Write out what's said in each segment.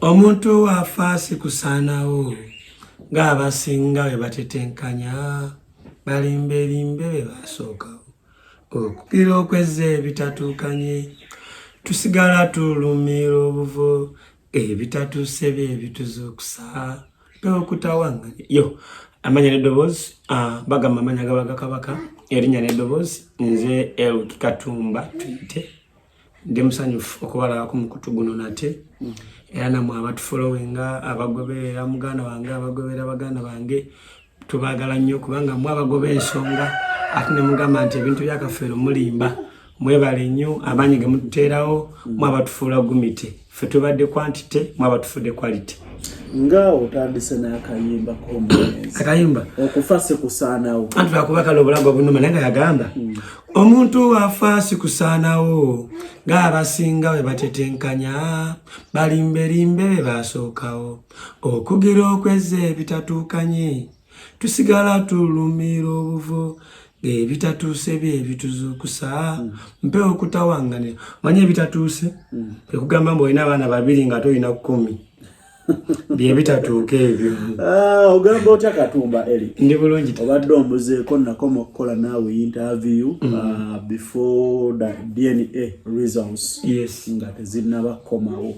Omuntu afasi kusanawo ng'abasinga bwe batetenkanya balimbe be basookawo okugira okwezza ebitatuukanye tusigala tulumira obuvo ebitatuuse bye bituzuukusa okutawanganya yo amanya n'eddoboozi bagamba amanya gabaga kabaka erinnya n'eddoboozi nze Eric Katumba tuyite ndi musanyufu okubalabako mu kutu guno nate era namwe abatufolowinga abagoberera muganda wange abagoberera baganda bange tubagala nnyo kubanga mwe abagoba ensonga ate ne mugamba nti ebintu byakafeero mulimba mwebale nnyo abanyi ge mututeerawo mwe abatufuula gumite ffe tubadde quantity mwe abatufudde quality nga otandise n'akayimba k'omulenzi akayimba okufa sikusaanawo anti bakubakala obulago obunuma naye nga yagamba omuntu afa sikusaanawo ng'abasinga bwe batetenkanya balimbe be basookawo okugira okwezza ebitatuukanye tusigala tulumira obuvo ebitatuuse bye bituzuukusa mpe okutawanganira manye ebitatuuse ekugamba mbu olina abaana babiri nga tolina 10 bye bitatuuka ebyo ogamba otya Katumba Eric ndi bulungi obadde ombuzeeko nakoma okukola naawe interview before the DNA results yes nga tezinnabakomawo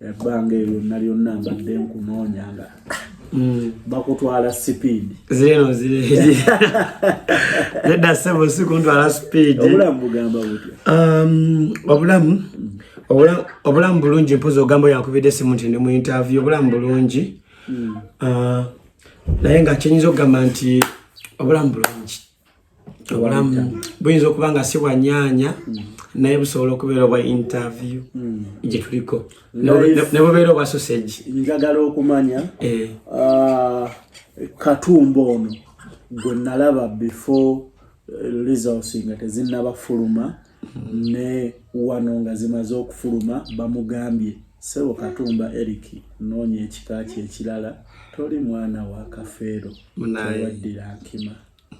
ebbanga eryo lyonna mbadde nkunoonya nga bakutwala speed zino ziri nedda sebo sikuntwala speed obulamu bugamba butya obulamu bulungi mpozi ogambo yankubidde simu nti ndi mu interview obulamu bulungi naye nga kyenyinza okugamba nti obulamu bulungi obulamu buyinza okuba nga si bwanyaanya naye busobola okubeera obwa interview gye tuliko ne bubeera obwa sausage njagala okumanya Katumba ono gwe nalaba before results nga tezinnabafuluma ne wano nga zimaze okufuluma bamugambye sebo Katumba Eric noonya ekika kye ekirala toli mwana wa kafeero tewaddira nkima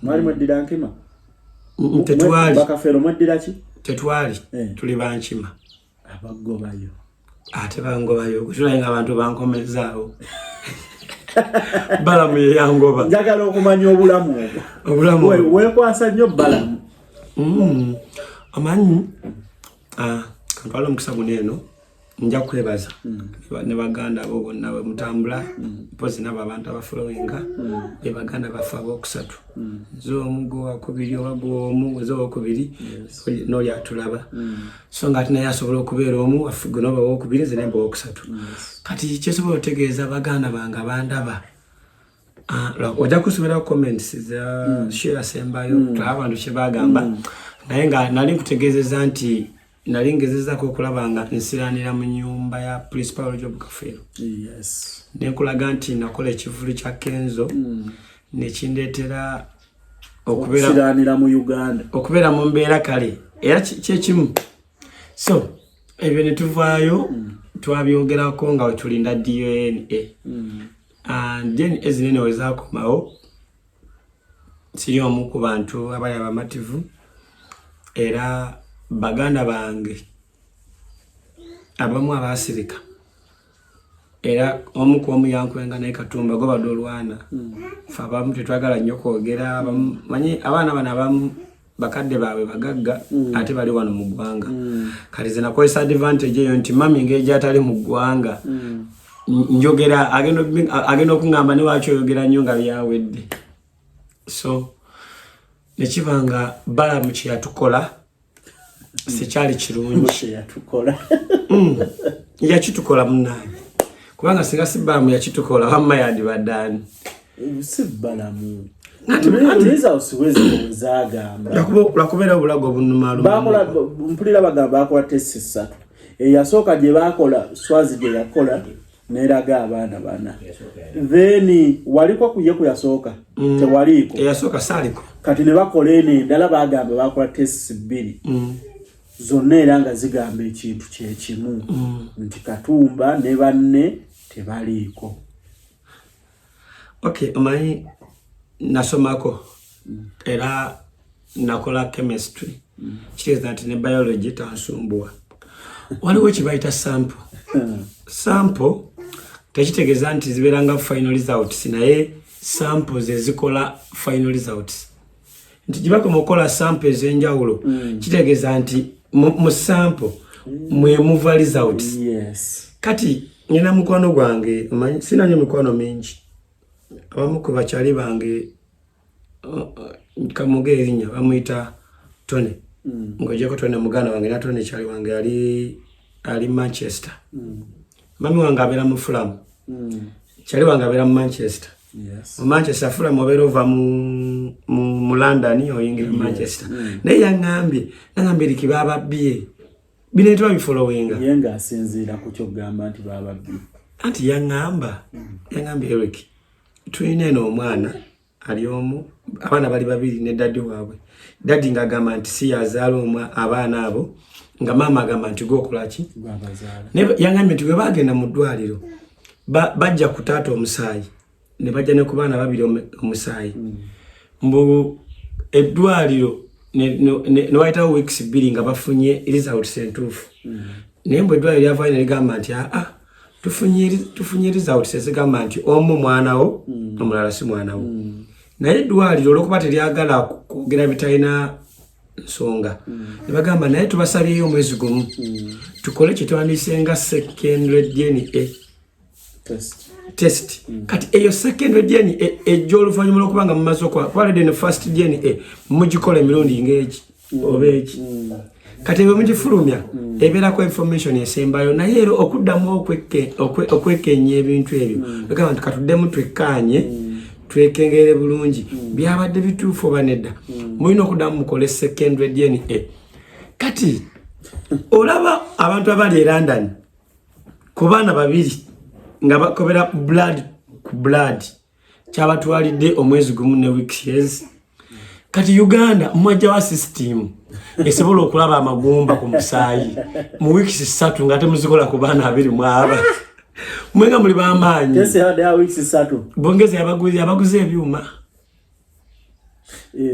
mwali mweddira nkima tetwali bakafeero mweddira ki tetwali tuli bankima abagobayo ate bangobayo kutulaye nga abantu bankomezaawo balamu yeyangoba njagala okumanya obulamu weekwasa nnyo balamu amanyi kantwala omukisa guno eno nja kwebaza ne baganda abo bonna bwe mutambula mpozi nabo abantu abafolowinga be baganda baffe abookusatu nze omu gwe wakubiri oba gwe omu nze owokubiri n'oli atulaba so nga ate naye asobola okubeera omu waffe gwe noba owokubiri nze nemba owokusatu kati kyesobola otegeeza baganda bange abandaba ojja kusomera comments za share asembayo tulaba abantu kye bagamba naye nga nali nkutegeezeza nti nali ngezezaako okulaba nga nsiraanira mu nnyumba ya principal Job Kafeero nenkulaga nti nakola ekivulu kya Kenzo nekindeetera okubeera mu Uganda okubeera mu mbeera kale era kyekimu so ebyo ne tuvaayo twabyogerako nga wetulinda DNA DNA zinene wezaakomawo siri omu ku bantu abali abamativu era baganda bange abamu abasirika era omu ku omu yankwenga naye Katumba go badde olwana fe abamu tetwagala nnyo kwogera manyi abaana bano abamu bakadde baabwe bagagga ate bali wano mu ggwanga kati ze nakozesa advantage eyo nti mami ngeri gy'atali mu ggwanga njogera agenda okuŋŋamba ne waaki oyogera nnyo nga byawedde so nekibanga balamu kye yatukola sikyali kirungi yakitukola munnange kubanga singa si balamu yakitukola wamma yandibaddaani si balamu lwakubeera obulago mpulira bagamba bakola testi 3 eyasooka gye bakola swazi gye yakola neraga abaana bana then waliko kuye kuyasooka tewaliiko eyasooka saaliko kati ne bakola eno endala bagamba bakola testi 2 zonna era nga zigamba ekintu kyekimu nti Katumba ne banne tebaliiko. Okay, omanyi nasomako era nakola chemistry kitegeeza nti ne biology tansumbuwa waliwo kye bayita sample tekitegeza nti ziberanga final results naye samples ezikola final results nti jibako mukola samples enjawulo kitegeza nti mu sample mwe muva results. Yes. Kati nina mukwano gwange sina nyo mikwano mingi abamu ku bakyali bange kamuge erinnya bamuyita Tony ngojeko Tony muganda wange na Tony kyali wange ali Manchester. Mami wange abera mu Fulham. Kyali wange abera mu Manchester. Yes. Mu Manchester Fulham obera ova mu London oyingira Manchester. Naye yangambye likibaba bie binetwa bifollowinga yenga asinzira ku kyo gamba nti baba bie anti yangambye Eric tuyine no omwana ali omu abana bali babiri ne daddy waabwe daddy ngagamba nti si yazaala abaana abo nga mama agamba nti gokulaki ne yangambye nti bwe bagenda mu ddwaliro bajja kutaata omusaayi ne bajja ne ku baana babiri omusaayi mbu eddwaliro ne waitawo weeks bbiri nga bafunye results entuufu naye mbwe eddwaliro lyavayo ne ligamba nti tufunye results ezigamba nti omu mwanawo omulala si mwanawo naye eddwaliro olwokuba teryagala kwogera bitalina nsonga ne bagamba naye tubasabyeyo omwezi gumu tukole kyetwandise nga secondary DNA test kati eyo secondary DNA ejja oluvannyuma lw'okubanga mumaze okwalede ne first DNA mugikola emirundi ng'eki oba eki kati ebyo mugifulumya ebeerako information esembayo naye ero okuddamu okwekenya ebintu ebyo bagamba nti katuddemu twekkaanye twekengere bulungi byabadde bituufu oba nedda mulina okuddamu mukole secondary DNA. Kati olaba abantu abali e London ku baana babiri nga bakobera blood ku blood kyabatwalidde omwezi gumu ne weeks years. Kati Uganda mwajja wa system esobola okulaba amagumba ku musaayi mu weeks 3 nga temuzikola ku baana abiri mwaba mwenga muli bamaanyi tese hadi ya weeks 3 bongeze abaguze ebyuma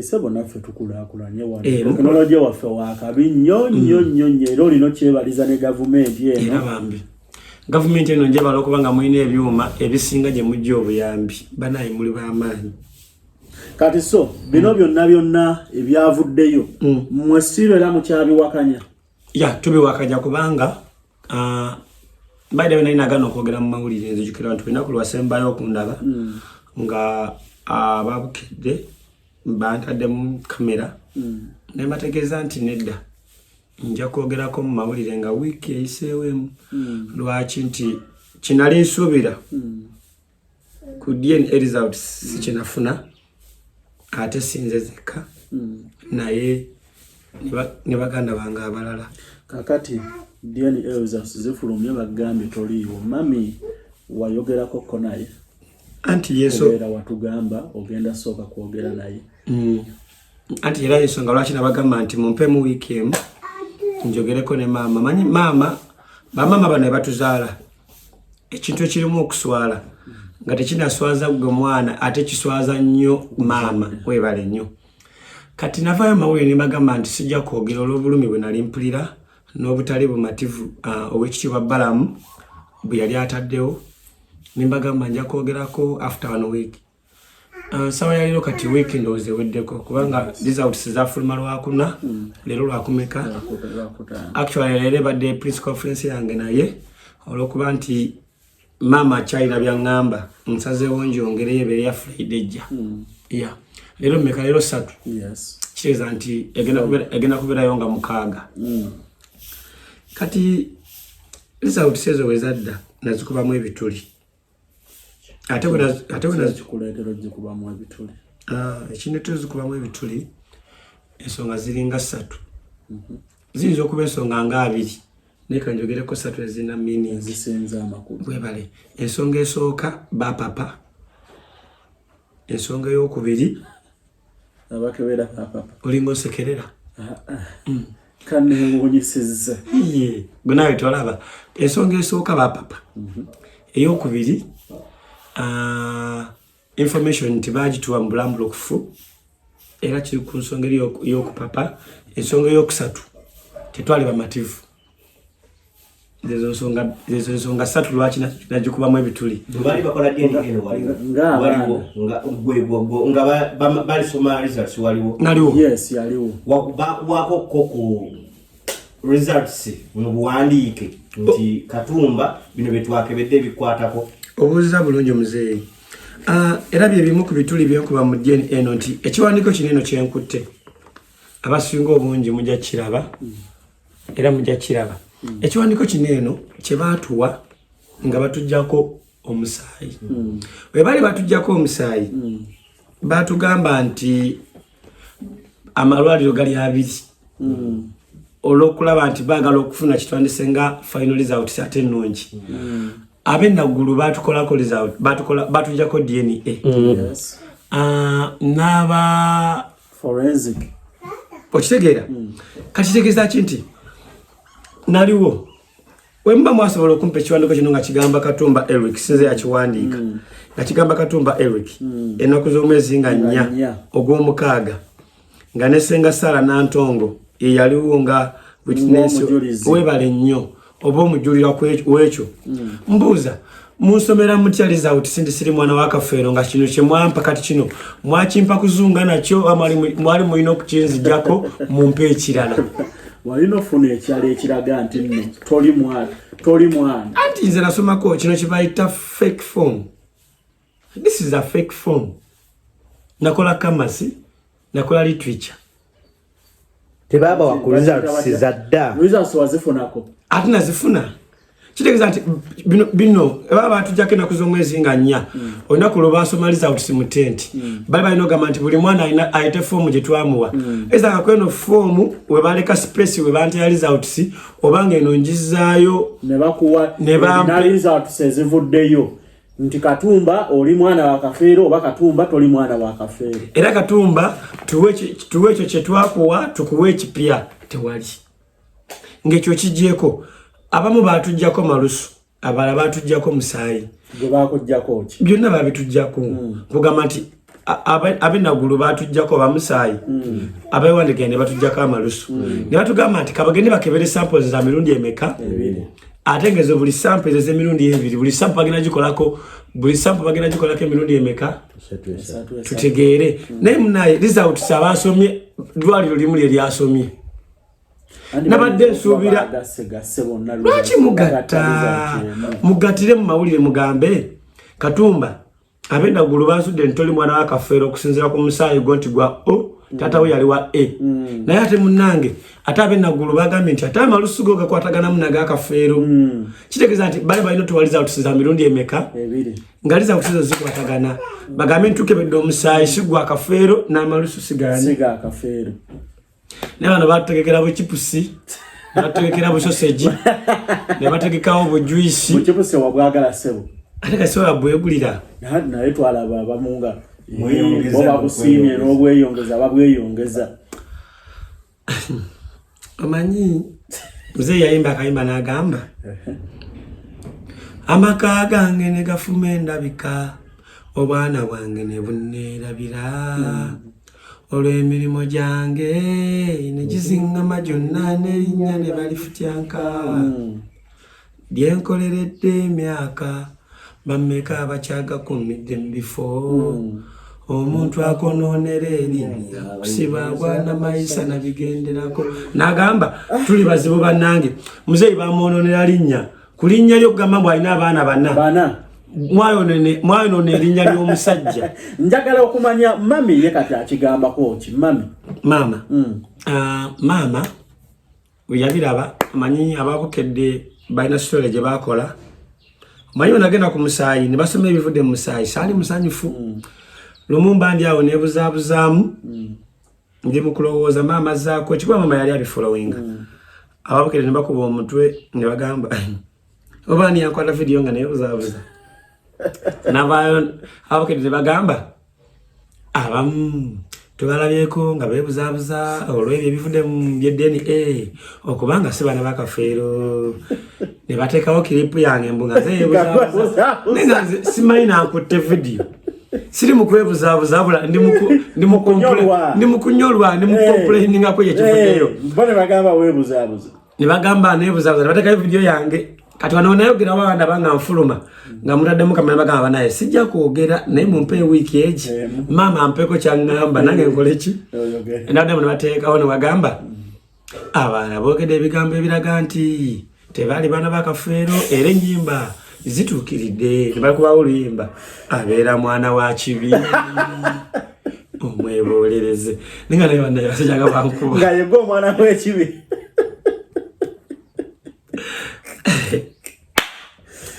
sebo naffe tukulakulanye wa teknolojia waffe wakabi nnyo era olina kyebaliza ne government era bambi government eno nje balokubanga mulina ebyuma ebisinga gye mujja obuyambi banayi muli bamaanyi. Kati so bino byonna ebyavuddeyo mmwe siro era mukyabiwakanya tubiwakanya kubanga baide nina gano okwogera mu mawulire nzijukira nti binaku lwasembayo okundaba nga ababukedde bantadde mu kamera ne mbategeeza nti nedda nja kwogerako mu mawulire nga wiiki eyiseewemu lwaki nti kinali nsuubira ku DNA results sikinafuna ate sinze zeka naye ne baganda bange abalala kakati DNA results zifulumye bagambye toliiwo mami wayogerako ko naye anti yeso era watugamba ogenda sooka kwogera naye anti era ensonga lwaki nabagamba nti mumpe mu weekend njogereko ne mama manyi mama bamama bano batuzaala ekintu ekirimu okuswala nga tekinaswaza gwe mwana ate kiswaza nnyo mama webale nnyo. Kati navayo mawulire ne bagamba nti sijja kwogera olw'obulumi bwe nali mpulira n'obutali bumativu ow'ekitiibwa Balamu bwe yali ataddewo ne mbagamba nja kwogerako after 1 week. Sawa yaliro kati week ndowooza eweddeko kubanga results zafuluma lwakuna leero lwakumeka actually leero ebadde press conference yange naye olw'okuba nti mama chaina byangamba nsazeewo njongere ebeere ya Friday ejja leero mmeka leero 3 kitegeeza nti egenda kubeerayo nga 6 kati results ezo wezadda nazikubamu ebituli ate kuleetera zikubamu ebituli ekintu tuzikubamu ebituli ensonga ziringa 3 ziyinza okuba ensonga nga 2 nekanjogereko 3 ezina meaning zisenza amakulu bwebale ensonga esooka bapapa ensonga ey'okubiri abakebera bapapa olinga osekerera kane ngonyesezza gwe tolaba ensonga esooka bapapa ey'okubiri information nti bagituwa mu bulambulokufu era kiri ku nsonga ey'okupapa ensonga ey'okusatu tetwali bamativu ezo nsonga ssatu lwaki nagikubamu ebituli bali bakola DNA waliwo nga balisoma results naliwo yes yaliwo wako ku results mu buwandiike nti Katumba bino byetwakebedde bikwatako obuuziza bulungi muzeeyi era bye bimu ku bituli byenkuba mu DNA eno nti ekiwandiiko kineno kyenkutte abasinga obungi mujja kiraba era mujja kiraba ekiwandiiko kineno kye baatuwa nga batujjako omusaayi bwe bali batujjako omusaayi baatugamba nti amalwaliro gali abiri olw'okulaba nti baagala okufuna kitwandise nga final results ate ennungi ab'enaggulu baatukolako result baatujjako DNA n'aba forensic okitegeera kakitegeeza ki nti naliwo wemba mwasobola okumpa ekiwandiiko kino nga kigamba Katumba Eric sinze yakiwandiika nga kigamba Katumba Eric ennaku z'omwezi nga 4 ogw'omukaaga nga ne Ssenga Sarah Nantongo ye yaliwo nga witness webale nnyo oba omujulira w'ekyo mbuuza munsomera mutya result sindi siri mwana wa Kafeero nga kino kye mwampa kati kino mwakimpa kuzunga nakyo mwali mulina okukinzijjako mumpe ekirala walina ofuna ekyalo ekiraga nti nno toli mwana anti nze nasomako kino kibayita fake form. This is a fake form. Nakola kamasi nakola literature tebaba wa results zadda results wazifunako ati nazifuna kitegeeza nti bino baba batujjako ennaku z'omwezi nga 4 olunaku lwe basoma results mu tent bali balina ogamba nti buli mwana ayite foomu gye twamuwa eza kakweno foomu we baleka space we bantera results obanga eno njizaayo ne bakuwa ne results ezivuddeyo nti Katumba oli mwana wa Kafeero oba Katumba toli mwana wa Kafeero era Katumba tuwe ekyo kye twakuwa tukuwe ekipya tewali ng'ekyo kigyeko abamu batujjako malusu abala batujjako musaayi gwe bakujjako ki byonna babitujjako kugamba nti ab'enaggulu batujjako bamusaayi abeewandika ne batujjako amalusu ne batugamba nti kabagende bakebere samples za mirundi emeka ate ngezo buli sample ez'emirundi ebiri buli sample bagenda gikolako emirundi emeka tutegeere naye munaye results abasomye dwaliro limu lye lyasomye nabadde nsuubira lwaki mugatire mu mawulire mugambe Katumba ab'enaggulu basudde ntoli mwana wa Kafeero okusinziira ku musaayi gwo nti gwa O taata we yali wa A naye ate munnange ate ab'enaggulu bagambye nti ate amalusu go gakwataganamu naga Kafeero kitegeeza nti bali balina tuwaliza otusiza mirundi emeka nga results ezo zikwatagana bagambye ntukebedde omusaayi si gwa Kafeero n'amalusu sigani Kafeero ne bano bategekera buchipusi bategekera busoseji ne bategekawo bujuisi buchipusi wabwagala sebo ate kasobola bwegulira naye twalaba abamunga oba kusiimye n'obweyongeza babweyongeza omanyi muzeeyi yayimba akayimba n'agamba amaka gange ne gafuma endabika obwana bwange ne bunneerabira olw'emirimu gyange ne gizingama gyonna n'erinnya ne balifutyanka lyenkoleredde emyaka bammeka abakyagakumidde mu bifo omuntu akonoonera erinnya kusibwa na mayisa nabigenderako n'agamba tuli bazibu bannange muzeeyi bamwonoonera linnya ku linnya ly'okugamba mbu alina abaana bana mwayonoona erinnya ly'omusajja njagala okumanya mami ye kati akigambako ki maama maama we yabiraba amanyi ababukedde balina sitole gye bakola manyi onagenda ku musaayi ne basoma ebivudde mu musaayi saali musanyufu lumu mbandi awo nebuzaabuzaamu ndi mu kulowooza maama zaako ekikuba maama yali abifolowinga ababukedde ne bakuba omutwe ne bagamba oba ani yankwata vidiyo nga nebuzaabuza navaayo ababukedde ne bagamba abamu tubalabyeko nga beebuzaabuza olw'ebyo ebivudde mu DNA okubanga si baana ba Kafeero ne bateekawo kiripu yange mbu nga zeebuzaabuza naye nga nze simanyi nankutte vidiyo siri mu kwebuzaabuza abula ndi mu kunyolwa ndi mu complaininga ko yekivuddeyo bone bagamba weebuzaabuza nibagamba nebuzabuza bateka video yange kati wanaonayogera wabanda banga nfuluma nga mutaddemu kamera bagamba naye sijja kwogera naye mumpe wiki eji mama ampeko kyangamba nange nkoleki ndadde mu bateekawo ne bagamba abaana boogedde ebigambo ebiraga nti tebaali baana bakafeero era ennyimba zituukiridde nebakuba oluyimba abeera mwana wa kibi omwebolereze ninga naye banaye basajjaga bankuba nga yego omwana w'ekibi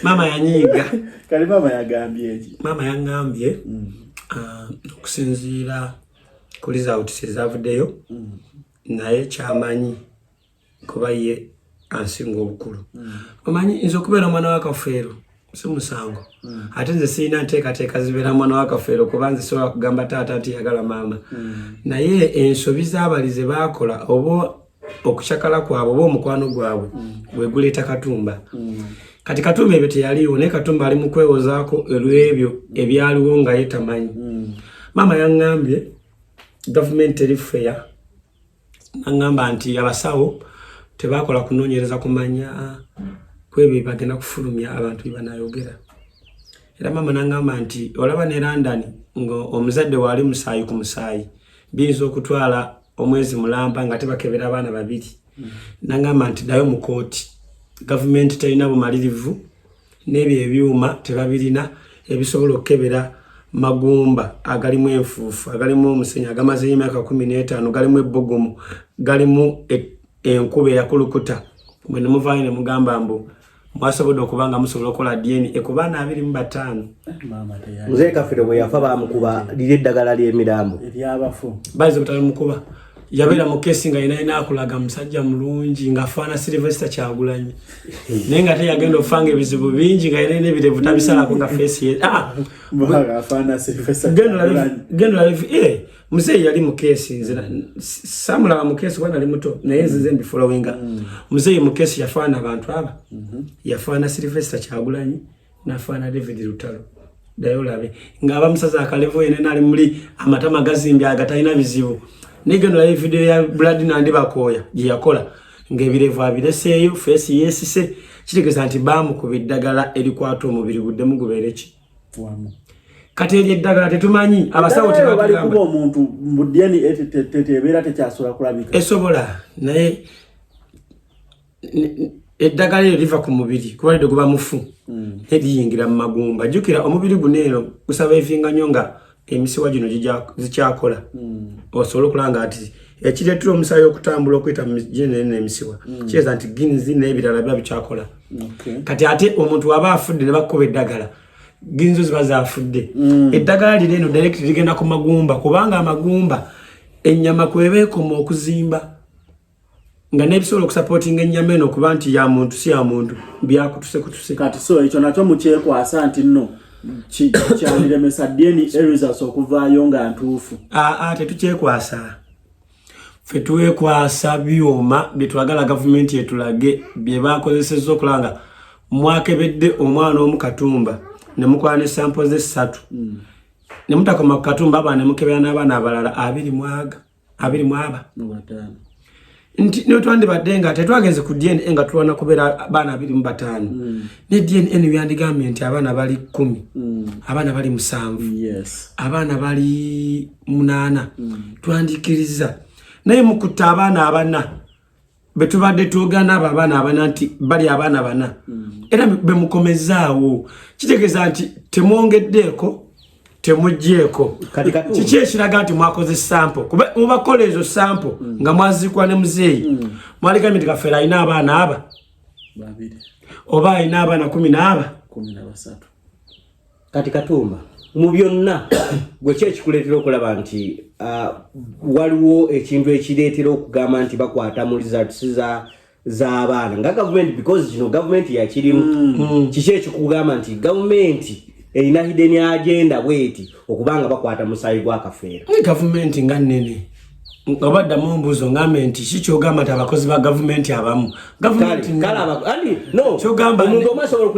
mama yanyiiga kali mama yagambye eki mama yangambye okusinziira ku results ezavuddeyo naye kyamanyi kuba ye ansinga obukulu omanyi nze okubeera omwana w'akafeero si musango ate nze sirina nteekateeka zibeera mwana w'akafeero kuba nze sobola kugamba taata nti yagala maama naye ensobi z'abalize baakola oba okukyakala kwabwe oba omukwano gwabwe gwe guleeta Katumba kati Katumba ebyo teyaliwo naye Katumba ali mu kwewozaako olw'ebyo ebyaliwo nga ye tamanyi maama yaŋŋambye gavumenti eri feya naŋŋamba nti abasawo tebakola kunoonyereza kumanya kwebyo bagenda kufulumya abantu bebanayogera era maama naŋŋamba nti olaba ne London nga omuzadde waali musaayi ku musaayi biyinza okutwala omwezi mulamba nga tebakebera abaana babiri naŋŋamba nti ddayo mu kooti gavumenti terina bumalirivu n'ebyo ebyuma tebabirina ebisobola okukebera magumba agalimu enfuufu agalimu omusenyu agamaze emyaka 15 galimu ebbogomu galimu enkuba eyakulukuta mwe ne muvaayo ne mugamba mbu mwasobodde okubanga musobola okukola DNA ku baana 25 Mzee Kafere bwe yafa bamukuba liri eddagala ly'emirambo eryabafu bayize kutali mukuba yabeera mu kesi nga yina akulaga musajja mulungi nga afaana Sylvester Kyagulanyi naye nga teyagenda okufanga ebizibu bingi nga yina ebirevu tabisalako nga face ye afaana Sylvester Kyagulanyi mzee yali mu kesi samulaba mu kesi wana ali muto naye nzize mbifulowinga mzee mu kesi yafaana abantu aba yafaana Sylvester Kyagulanyi nafaana David Lutalo dayo labe nga abamusaza akalevo yene nali muli amatama gazimbya agatayina bizibu nigeno la video ya Blood Nandi Bakoya gye yakola ngebirevu abireseeyo face yesise kitegeza nti bamu ku biddagala erikwata omubiri gudde mugubereki kati eri eddagala tetumanyi abasawo tebali kuba omuntu mbudyeni tetebera tekyasula kulabika esobola naye eddagala eriva ku mubiri kuba lidde guba mufu eriyingira mu magumba jjukira omubiri guneeno gusaba evinga nnyo nga emisiwa gino zikyakola osobola okulanga ati ekireetera omusaayi okutambula okuyita mu gine n'emisiwa kireza nti ginzi n'ebirala biba bikyakola kati ate omuntu waba afudde ne bakuba eddagala ginzo ziba zaafudde eddagala lino eno direct ligenda ku magumba kubanga amagumba ennyama kweba ekoma okuzimba nga n'ebisobola okusapootinga ennyama eno okuba nti ya muntu si ya muntu byakutuse kati so ekyo nakyo mukyekwasa nti nno kyaliremesa DNA results okuvaayo nga ntuufu tetukyekwasa ffe twekwasa byuma byetwagala gavumenti yetulage bye bakozesezza okulanga mwakebedde omwana omu Katumba ne mukola ne sample ze 3 ne mutakoma Katumba abaana ne mukebera n'abaana abalala 20 nti ne twandibadde nga tetwagenze ku DNA nga tulwana kubeera abaana 25 ne DNA byandigambye nti abaana bali 10 abaana bali 7 abaana bali 8 twandikiriza naye mukutta abaana abana betubadde tuogana abaana abana nti bali abaana bana era bemukomezaawo kitegeza nti temwongeddeeko temujjeeko kiki ekiraga nti mwakoze sample kuba mubakola ezo sample nga mwazikwa ne muzeeyi mwaligambye nti Kafeero alina abaana aba babiri oba alina abaana 10 kati Katumba mu byonna gwe ki ekikuleetera okulaba nti waliwo ekintu ekireetera okugamba nti bakwata mu results z'abaana nga gavumenti because kino gavumenti yakirimu kiki ekikugamba nti gavumenti erina hidden agenda bweti okubanga bakwata musaayi gwa Kafeero gavumenti nga nnene obadda mu mbuzo ngambe nti kikyogamba nti abakozi ba gavumenti abamu omuntu omu asobola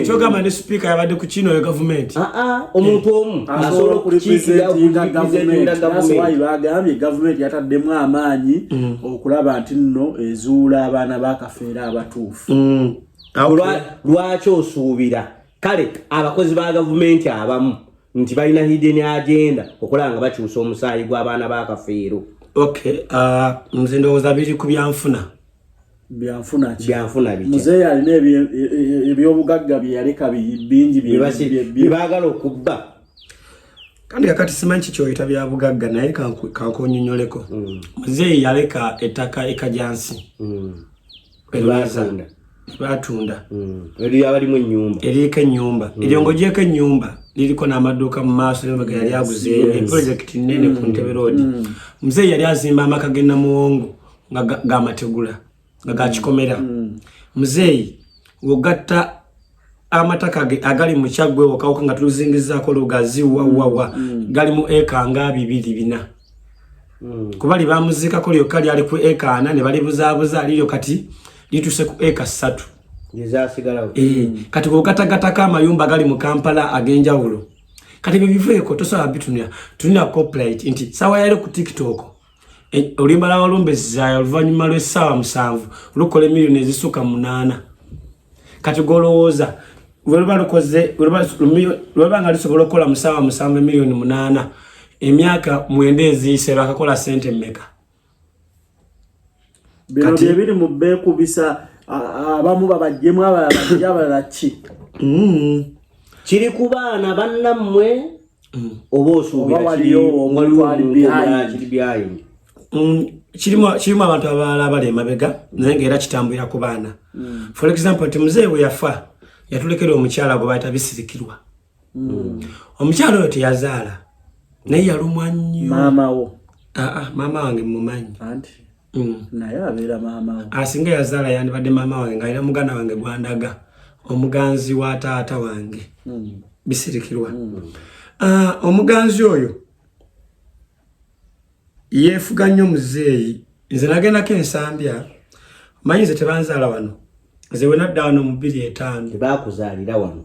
kyogamba ne sipiika yabadde ku kino yo gavumenti omuntu omu asobola okurepresentinga gavumenti bagambye gavumenti yataddemu amaanyi okulaba nti nno ezuula abaana bakafeera abatuufu. Lwaki osuubira kale abakozi ba gavumenti abamu nti balina hidden agenda okulaba nga bakyusa omusaayi gw'abaana bakafeero? Nze ndowooza biri ku byanfuna byanfuna biki muzeeyi alina ebyobugagga bye yaleka bingi bye baagala okubba. Kandi kakati simanyi kikyoyita bya bugagga naye kankonyonyoleko. Muzeeyi yaleka ettaka ekajansi batunda eri abalimu ennyumba eriko ennyumba eryongogyeko ennyumba liriko n'amaduuka mu maaso n'embaga yali aguze project nene ku Ntebe Road. Muzeeyi yali azimba amaka ge Namuwongo nga gamategula nga gakikomera. Muzeeyi wogatta amataka agali mu Kyaggwe wakawuka nga tuzingizaako lugazi wawawa gali mu eka nga 2-4 kubali bamuzikako lyokka lyali ku eka 4 ne balibuzaabuza liryo kati lituse ku eka 3 yezasigalawo. Kati kokatagataka amayumba gali mu Kampala agenjawulo kati biveeko tosobola bitunya tulina copyright nti sawa yali ku TikTok olimala walumbezaayo oluvannyuma lw'essaawa 7 lukola miliyoni ezisuka 8 kati golowooza lweba nga lisobola okukola mu ssaawa 7 miliyoni 8 emyaka 9 eziyise bakakola sente mmeka? Bino biri mu beekubisa abamu babajjemu abalala ki? Kiri ku baana bannammwe oba osuubira kiri behind? Kirimu abantu abalala bali emabega naye ng'era kitambulira ku baana. For example nti muzeeyi we yafa yatulekera omukyala gwe bayita Bisirikirwa. Omukyala oyo teyazaala naye yalumwa nnyo. Maama wange mumanyi naye abeera maama we asinga yazaala yandibadde maama wange ng'alina muganda wange gwandaga omuganzi wa taata wange Bisirikirwa. Omuganzi oyo yeefuga nnyo muzeeyi. Nze nagendako ensambya manyi nze tebanzaala wano nze we nadda wano mu 2005 tebakuzaalira wano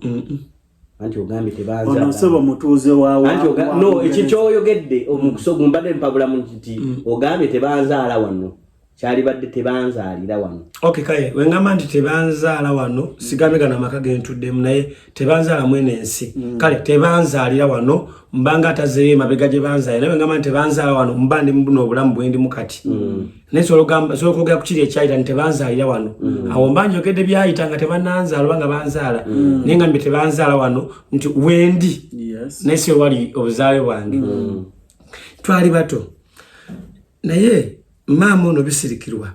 anti ogambye tebanzaala ono sebo mutuuze no ekyo kyoyogedde omukusogu mbadde mpabulamu nti ogambye tebanzaala wano kyali badde tebanzaalira wano. Kaye wengamba nti tebanzaala wano sigambe gana amaka gentuddemu naye tebanzaala mwene ensi kale tebanzaalira wano mbanga atazeeyo emabega gye banzaala naye wengamba nti tebanzaala wano mba ndi mubuno obulamu bwendimu kati naye sobola kwogera ku kiri ekyayita nti tebanzaalira wano awo mba njogedde byayita nga tebannanzaala oba nga banzaala naye ngambye tebanzaala wano nti wendi naye si wali obuzaale bwange. Twali bato naye maama ono Bisirikirwa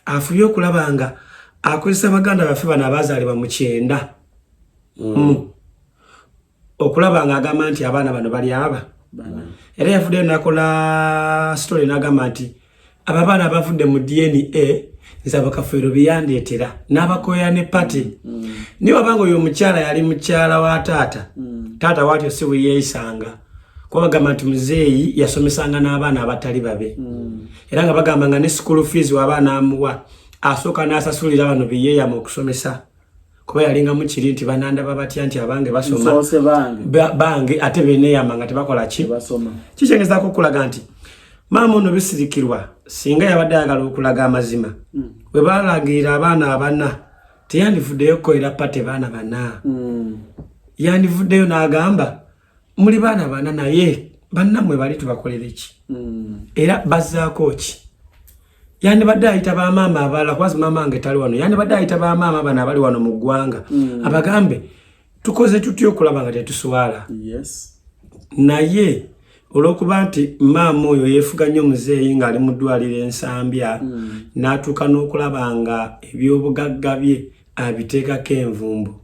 afubye okulaba nga akozesa baganda baffe bano abazaalibwa mu 9 okulaba nga agamba nti abaana bano bali aba era yafudde nakola story n'agamba nti aba baana abafudde mu DNA nze abakafeero beyandeetera n'abakoya ne pate niba banga oyo omukyala yali mukyala wa taata watyo si we yeeyisanga kuba bagamba nti muzeeyi yasomesanga n'abaana abatali babe era nga bagamba nga ne school fees w'abaana amuwa asooka n'asasulira bano beyeeyama okusomesa kuba yalinga mu kiri nti banandaba batya nti abange basoma bange ate beneeyama nga tebakola ki kikyengezaako okulaga nti maama ono Bisirikirwa singa yabadde ayagala okulaga amazima bwe balagirira abaana abana teyandivuddeyo kukolera pate baana bana yandivuddeyo n'agamba muli baana bana naye bannammwe bali tubakolere ki era bazzaako ki yandibadde ayita bamaama abalala kwazi maama wange tali wano yandibadde ayita bamaama bano abali wano mu ggwanga abagambe tukoze tutya okulaba nga tetuswala naye olw'okuba nti maama oyo yeefuga nnyo muzeeyi ng'ali mu ddwaliro ensambya n'atuuka n'okulaba nga ebyobugagga bye abiteekako envumbo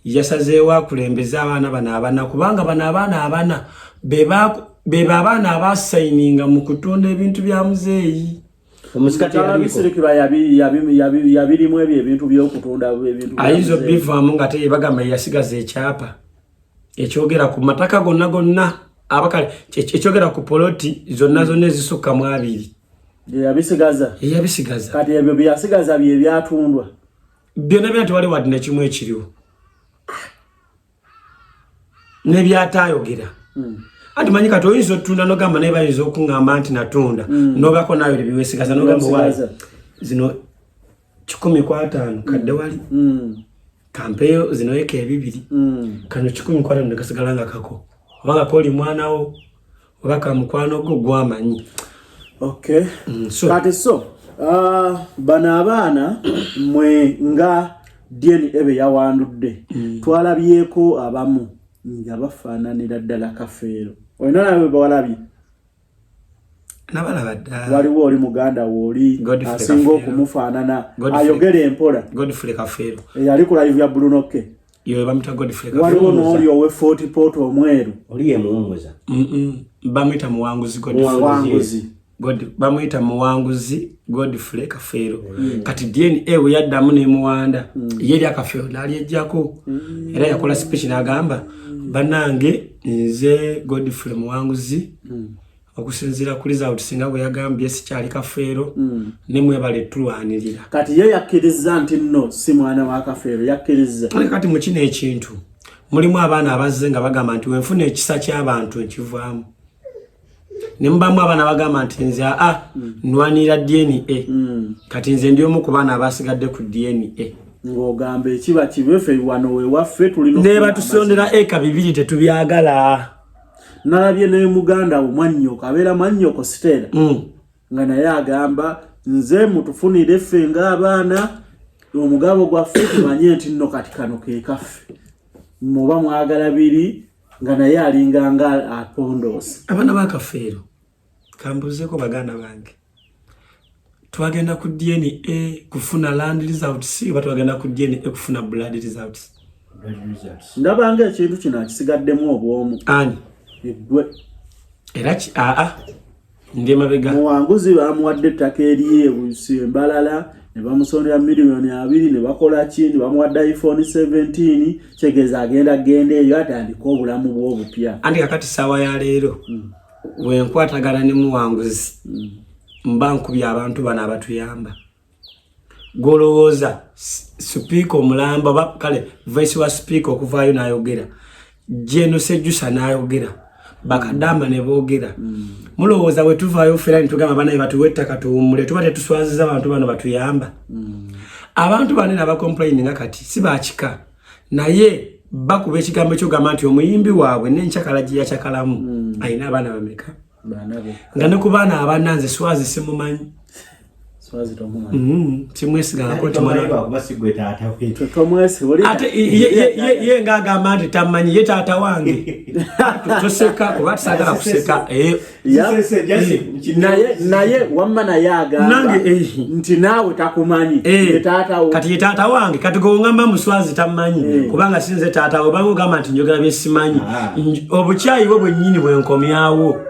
yasazeewo akulembeza abaana bano abana kubanga bano abaana abana beba abaana abasayininga mu kutunda ebintu bya muzeeyi. Bisirikirwa yabirimu ebyo ebintu by'okutunda ebintu ayinza obivaamu nga bagamba yasigaza ekyapa ekyogera ku mataka gonna abakale ekyogera ku poloti zonna ezisukka mu 2 yabisigaza kati ebyo byasigaza bye byatundwa byonna byonna tewali wadde nekimu ekiriwo nebyatayogera ati manyi kati oyinza otunda nogamba naye bayinza okuŋŋamba nti natunda nobako nayo ebiwesigaza nogamba wali zino 15 kadde wali kampeyo zino eka 2 kano 15 negasigala nga kako obanga koli mwanawo obaka mukwano gwo gwamanyi. Okay. Kati bana abaana mwe nga DNA yawandudde twalabyeko abamu nga bafaananira ddala Kafeero. Oyina nawe bawalabye? Nabalaba ddala. Waliwo oli muganda wooli asinga okumufaanana ayogera empola. Godfrey Kafeero. Yali ku live ya Brunoke. Yo bamuta Godfrey Kafeero. Waliwo n'oli owe 40 poto omweru. Oli ye muwongoza. Bamuyita muwanguzi Godfrey. Bamuyita muwanguzi Godfrey Kafeero. Kati DNA we yaddamu ne muwanda yeri Kafeero nali ejjako era yakola speech n'agamba banange nze Godfrey muwanguzi okusinzira kuli result singa bwe yagambye sikyali Kafeero ne mwebale tulwanirira. Kati ye yakkiriza nti nno si mwana wa Kafeero yakkiriza. Kati mu kino ekintu mulimu abaana abazze nga bagamba nti wenfuna ekisa ky'abantu ekivaamu. Nimbamu abana bagamba nti nze nwanira DNA. Kati nze ndi omu ku baana abasigadde ku DNA. Ng'ogamba ekiba kibefe wano we waffe tulina ne batusondera eka 2 tetubyagala. Nalabye ne muganda wo Mwannyoko abeera Mwannyoko Stella nga naye agamba nze mutufunire ffe ng'abaana omugabo gwaffe tumanye nti nno kati kano ke kaffe muba mwagala 2 nga naye alinga nga apondosi. Abana ba Kafeero kambuzeko baganda bange twagenda ku DNA kufuna land results batwagenda ku DNA kufuna blood results. Ndabanga ekintu kino akisigaddemu obwomu ani eggwe era ndi mabega muwanguzi bamuwadde ettaka eriye busi embalala ne bamusondera miliyoni 2 ne bakola ki ne bamuwadde iPhone 17 kyegeza agenda eyo atandika obulamu bw'obupya. Andi kakati sawa ya leero wenkwatagana ne muwanguzi mba nkubya abantu bana abatuyamba golowooza speaker omulamba kale voice wa speaker okuvaayo n'ayogera Jeno Sejusa n'ayogera bakadama ne boogera mulowooza we tuvaayo fera nitugamba bana batuwe ettaka tuwummule tuba tetuswaziza abantu bano batuyamba. Abantu bane n'abacomplaini nga kati si bakika naye bakuba ekigambo kyogamba nti omuyimbi waabwe n'encakalagi yakyakalamu ayina abaana bameka nga ne ku baana abananze swazi simumanyi simwesigangako ate ye ng'agamba nti tamanyi ye taata wange toseka kuba tisagala kuseka naye wamma naye agamba nti naawe takumanyi kati ye taata wange kati gongamba muswazi tamanyi kubanga sinze taata we bagogamba nti njogera byesimanyi obukyayi bwe bwennyini bwenkomyawo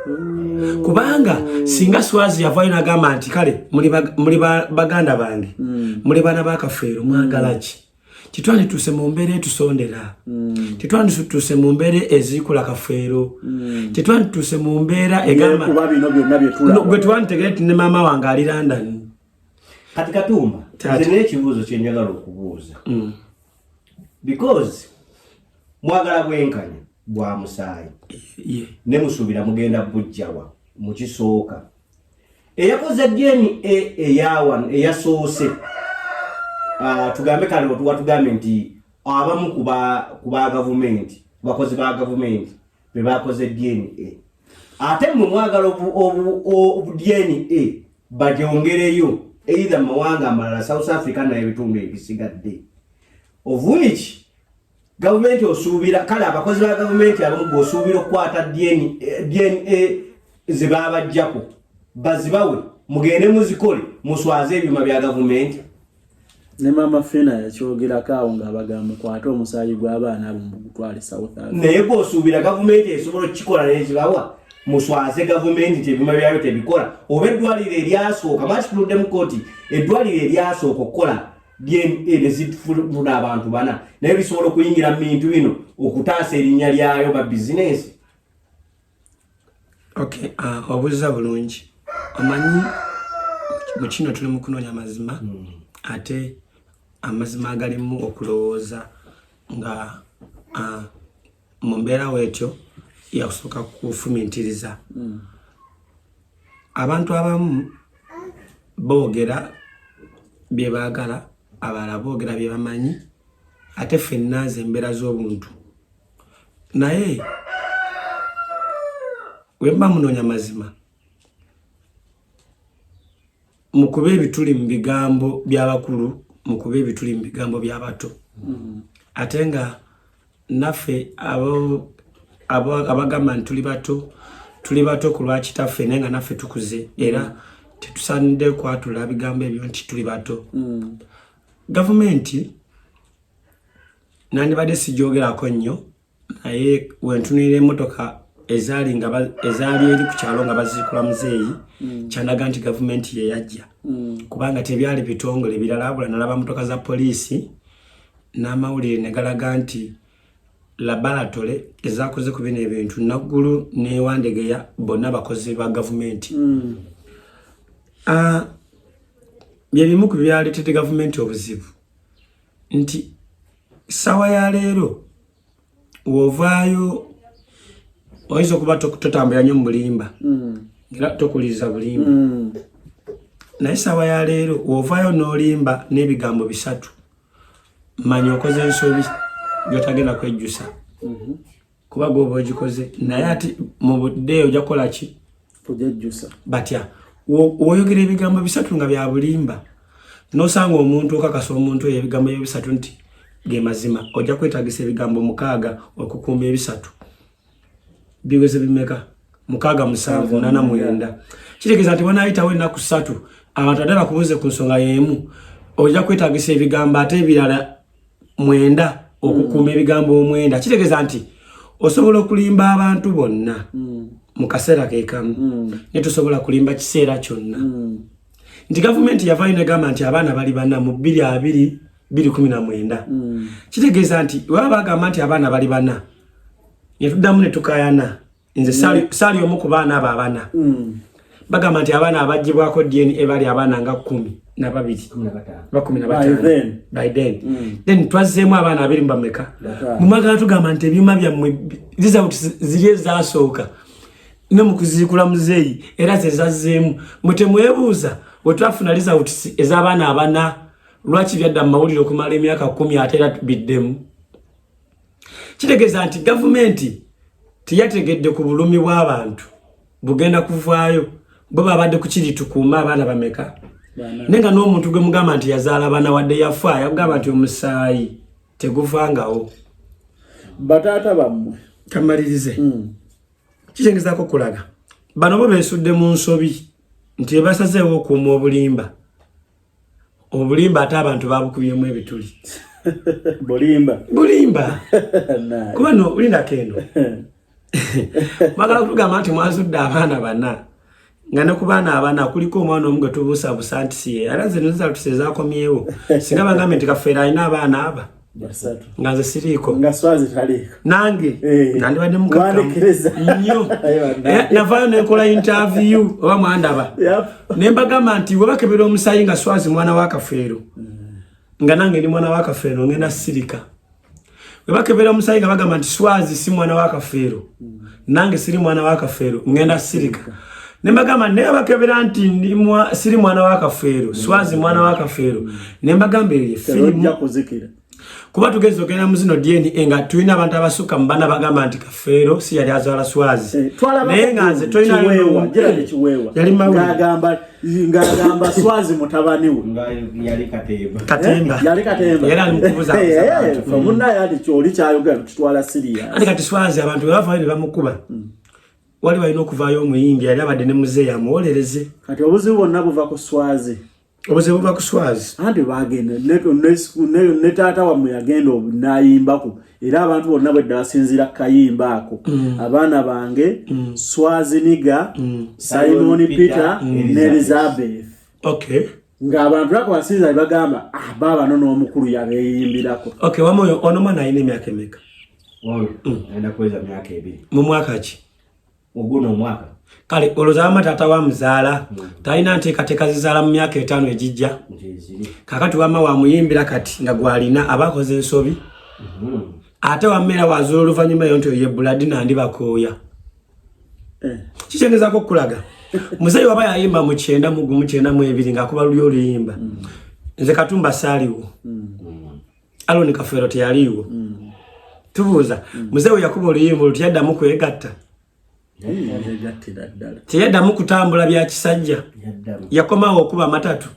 kubanga singa swazi yavayo n'agamba nti kale muli baganda bange muli baana ba Kafeero mwagala ki titwandituuse mu mbeera etusondera titwandituuse mu mbeera eziikula Kafeero titwandituuse mu mbeera egamba gwe twanditegere ti ne maama wange ali London. Kati Katumba nze n'ekibuuzo kye njagala okubuuza because mwagala bwenkanya bwa musaayi ne musuubira mugenda bujjawa mu kisooka eyakoze DNA eyasoose tugambe kale tugambe nti abamu kuba gavumenti bakozi ba gavumenti be bakoze DNA ate mu mwagala obu DNA bagyongereyo either mawanga amalala South Africa na ebitundu ebisigadde of which government osuubira kale abakozi ba government abamu osuubira okukwata DNA zibabajjako bazibawe mugende muzikole muswaze ebyuma bya government. Ne mama Fina yakyogerako awo ng'abagamba mukwate omusaayi gw'abaana abo mugutwale South Africa naye gwosuubira government esobola okukikola n'ekibawa muswaze government ebyuma byayo tebikola oba eddwaliro eryasooka makituludde mu kooti eddwaliro eryasooka okukola DNA nezifuna abantu bana naye bisobola okuyingira mu bintu bino okutaasa erinnya lyayo ba bizinesi. Okay, obuuza bulungi. Omanyi mu kino tuli mu kunoonya mazima ate amazima agalimu okulowooza nga mu mbeera weetyo yakusooka kufumintiriza. Abantu abamu boogera bye baagala, abalala boogera bye bamanyi, ate ffenna ze embeera z'obuntu. Naye bwe mba munoonya mazima mukuba ebituli mu bigambo by'abakulu, mukuba ebituli mu bigambo by'abato. Ate nga naffe abagamba nti tuli bato ku lwa kitaffe naye nga naffe tukuze era tetusaanidde kwatula bigambo ebyo nti tuli bato. Gavumenti nandibadde sijoogerako nnyo naye wentunira emmotoka ezaali eri ku kyalo nga bazikula muzeeyi kyandaga nti gavumenti ye yajja kubanga tebyali bitongole birala abula nalaba motoka za poliisi n'amawulire ne galaga nti labalatole ezakoze ku bino ebintu Naggulu ne Wandegeya bonna bakozi ba gavumenti. Bye bimu ku byaleetedde gavumenti obuzibu nti sawa ya leero wovaayo oyinza okuba totambula nnyo mu bulimba era tokuliriza bulimba naye sawa ya leero wovaayo n'olimba n'ebigambo 3 manya okoze ensobi gyotagenda kwejjusa kuba gwoba ogikoze naye ati mu budde ojja kukola ki kujejjusa batya woyogera ebigambo 3 nga bya bulimba nosanga omuntu okakasa omuntu ebigambo 3 nti ge mazima ojja kwetagisa ebigambo 6 okukuuma 3 biweze bimeka 6 7 8 9 kitegeeza nti wanayitawo ennaku 3 abantu adala kubuze ku nsonga y'emu ojja kwetagisa ebigambo ate ebirala 9 okukuuma ebigambo 9 kitegeeza nti osobola okulimba abantu bonna mu kaseera keekamu ne tusobola kulimba kiseera kyonna nti gavumenti yavaayo negamba nti abaana bali 4 mu 2019 kitegeeza nti waba bagamba nti abaana bali 4 netuddamu ne tukayana nze saali omu ku baana abo abaana bagamba nti abaana abaggyibwako DNA bali abaana nga 12 by then then twazzeemu abaana 2 mbameka mumagala tugamba nti ebyuma byammwe ziri ezasooka ne mu kuziikula muzeeyi era zezazzeemu mutemwebuuza bwe twafuna results ez'abaana abana lwaki byadda mu mawulire okumala emyaka 10 ate era biddemu. Kitegeeza nti gavumenti teyategedde ku bulumi bw'abantu bugenda kuvaayo bo babadde ku kiri tukuuma abaana bameka nenga n'omuntu gwe mugamba nti yazaala abaana wadde yafa yagamba nti omusaayi teguvangawo. Bataata bammwe kamalirize kitegeezako kulaga bano bo beesudde mu nsobi nti basazeewo okuuma obulimba ate abantu babukubyemu ebituli bulimba kuba no ulindako eno magala kutugamba nti mwazudde abaana 4 nga ne ku baana abana kuliko omwana omu gwe tubuusabuusa nti siye era nze nza tuseezaakomyewo singa bagambe nti kafeera alina abaana aba nga nze siriiko nga swazi taliko nange nandibadde mukakamu nnyo navaayo nenkola interview oba mwandaba ne mbagamba nti we bakebera omusaayi nga swazi mwana wa Kafeero nga nange ndi mwana wa Kafeero ngenda sirika we bakebera omusaayi nga bagamba nti swazi si mwana wa Kafeero nange siri mwana wa Kafeero ngenda sirika ne mbagamba ne bakebera nti siri mwana wa Kafeero swazi mwana wa Kafeero ne mbagamba ye filimu kuba tugeze okenda mu zino DNA nga tulina abantu abasukka mu bana bagamba nti Kafeero si yali azaala swazi naye nga nze tulina yali ngagamba swazi mutabani we yali katemba era alimukubuza munna yali kyoli kyayogera tutwala siriya andi kati swazi abantu bavaayo ne bamukuba wali walina okuvaayo omuyimbi yali abadde ne muzeeyi amuwolereze kati obuzibu bwonna buva ku swazi obuzibu buva ku swazi anti bagenda ne taata wamwe yagenda nayimbako era abantu bonna bwe basinzira kayimba ako abaana bange swazi niga Simon Peter ne Elizabeth nga abantu bako basinzira bagamba baba n'omukulu yabeyimbirako wamoyo ono mwana ayina emyaka emeka aina kuweza myaka 2 mu mwaka ki oguno mwaka kale olozama tata wa mzaala talina nteekateeka zizaala mu myaka 5 ejijja kakati wama wamuyimbira kati nga gwalina abakoze ensobi ate wammera wazula oluvannyuma yo nti oye buladi nandi bakooya kikyengezako okulaga muzeeyi waba yayimba mu 9 ng'akuba luli oluyimba nze Katumba saaliwo Aloni Kafeero teyaliiwo tubuuza muzeeyi yakuba oluyimba olwo teyaddamu kwegatta teyaddamu kutambula bya kisajja yakomawo okuba amatatu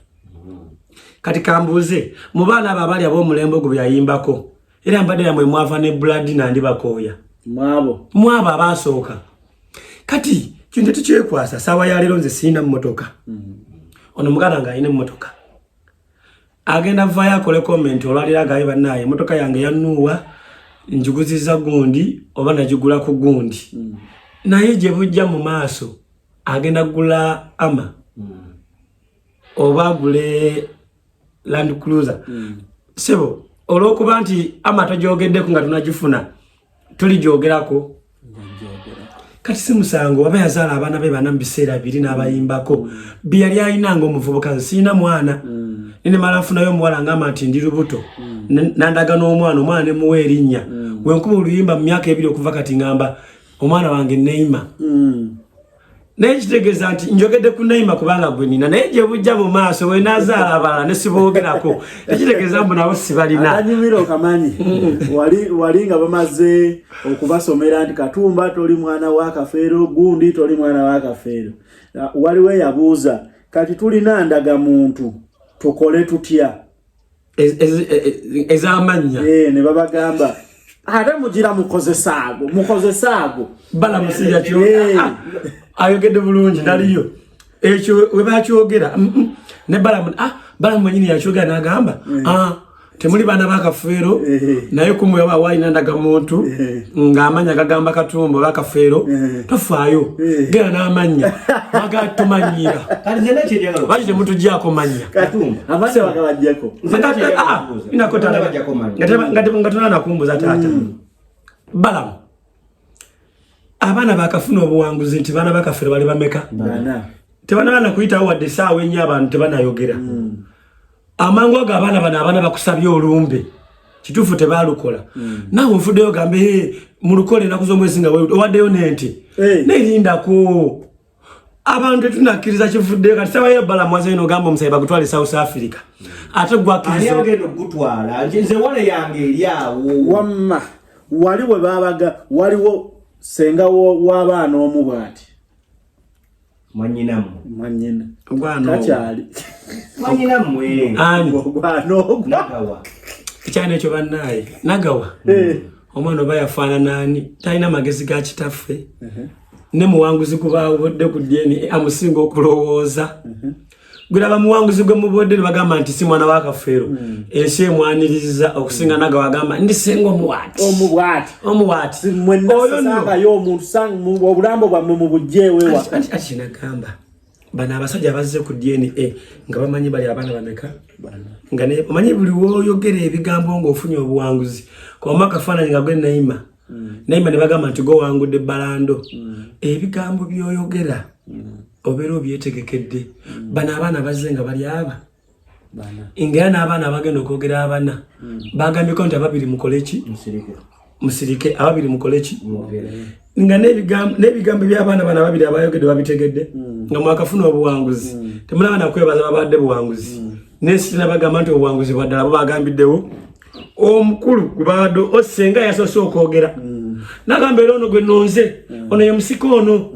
kati kambuuze mu baana abo abali ab'omulembe ogwo byayimbako era mbadde yamwe mwava ne buladi nandi bakooya mwabo abaasooka kati kintu tukyekwasa saawa ya leero nze sirina mmotoka ono muganda ng'alina emmotoka agenda vaayo akole comment olwalira gaye bannaaye emmotoka yange yanuuwa njiguziza gundi oba nagigula ku gundi naye gye bujja mu maaso agenda gula ama oba agule Land Cruiser sebo olw'okuba nti ama togyogeddeku nga tunagifuna tuligyogerako kati si musango waba yazaala abaana be bana mu biseera 2 n'abayimbako byali ayina ng'omuvubuka nsiina mwana nene mala nfunayo omuwala ngamba nti ndi lubuto nandaga n'omwana ne muwa erinnya wenkuba oluyimba mu myaka 2 okuva kati ngamba omwana wange Neema naye kitegeeza nti njogedde ku Neema kubanga gwe nina naye gye bujja mu maaso we nazaala abalala ne siboogerako ekitegeeza mbu nabo sibalina anyumira okamanyi wali nga bamaze okubasomera nti Katumba toli mwana wa Kafeero gundi toli mwana wa Kafeero waliwo yabuuza kati tulina ndaga muntu tukole tutya ez'amannya ne babagamba ate mugira mukozesaago bala musija kyo ayogedde bulungi naliyo ekyo we bakyogera ne bala mwenyini yakyogera n'agamba temuli baana ba Kafeero naye kumwe waba wayina ndaga muntu ng'amanya gagamba Katumba ba Kafeero tofaayo gera n'amanya magatumanyira baki temutuggyako manya nga tonanakumbuza taata balamu abaana bakafuna obuwanguzi nti baana ba Kafeero bali bameka tebanabana kuyitawo wadde essaawa ennyo abantu tebanayogera amangu ago abaana bakusabye olumbe kituufu tebalukola naawe nfuddeyo gambe mulukole ennaku z'omwezi nga owaddeyo nente nerindako abantu tetunakkiriza kivuddeyo kati sawa yebbala mwaze ino gamba omusayi bagutwale South Africa ate gwakkiriza nze wale yange eri awo wamma waliwo babaga waliwo senga w'abaana omu bw'ati mwanyinamu kakyali mwanyinammwe nagawa ekyana ekyo bannaaye nagawa omwana oba yafaanana ani talina magezi ga kitaffe ne muwanguzi kubawodde ku DNA amusinga okulowooza gwiraba muwanguzi gwe mubodde ne bagamba nti si mwana wa Kafeero ensi emwaniriza okusinga nagawa agamba ndi senga omuwaati oyo nno y'omuntu obulambo bwammwe mu bujjeewewa ati kinagamba bano abasajja bazze ku DNA nga bamanyi bali abaana bameka nga omanyi buli woyogera ebigambo ng'ofunye obuwanguzi kwama akafaananyi nga gwe Neema ne bagamba nti go wangudde balando ebigambo byoyogera obeera obyetegekedde bano abaana bazze nga bali aba ngera n'abaana abagenda okwogera abana bagambyeko nti ababiri mukoleki musirike ababiri mukoleki nga n'ebigambo by'abaana bano ababiri abayogedde babitegedde nga mwakafuna obuwanguzi temulaba nakwebaza babadde buwanguzi nesina bagamba nti obuwanguzi bwaddala bo bagambiddewo omukulu gubadde osenga yasoose okwogera nagamba era ono gwe nonze ono ye musika ono